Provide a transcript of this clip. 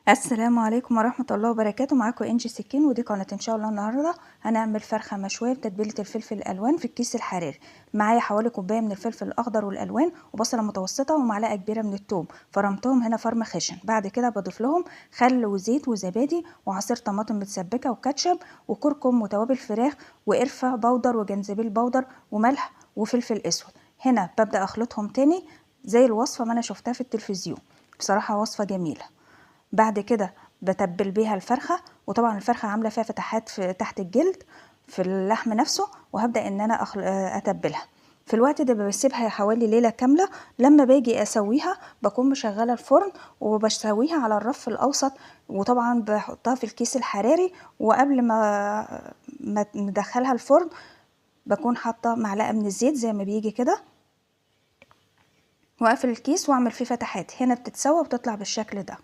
السلام عليكم ورحمة الله وبركاته. معاكم انجي سكين، ودي قناة ان شاء الله. النهاردة هنعمل فرخة مشوية بتتبيلة الفلفل الالوان في الكيس الحراري. معايا حوالي كوباية من الفلفل الاخضر والالوان، وبصلة متوسطة، ومعلقة كبيرة من الثوم. فرمتهم هنا فرم خشن. بعد كده بضيف لهم خل وزيت وزبادي وعصير طماطم متسبكة وكاتشب وكركم وتوابل فراخ وقرفة بودر وجنزبيل بودر وملح وفلفل اسود. هنا ببدأ اخلطهم تاني زي الوصفة ما انا شفتها في التلفزيون. بصراحة وصفة جميلة. بعد كده بتبل بيها الفرخه، وطبعا الفرخه عامله فيها فتحات في تحت الجلد في اللحم نفسه، وهبدا ان انا اتبلها. في الوقت ده بسيبها حوالي ليله كامله. لما باجي اسويها بكون مشغله الفرن وبسويها على الرف الاوسط، وطبعا بحطها في الكيس الحراري. وقبل ما ندخلها الفرن بكون حاطه معلقه من الزيت زي ما بيجي كده، واقفل الكيس واعمل فيه فتحات. هنا بتتسوى وبتطلع بالشكل ده.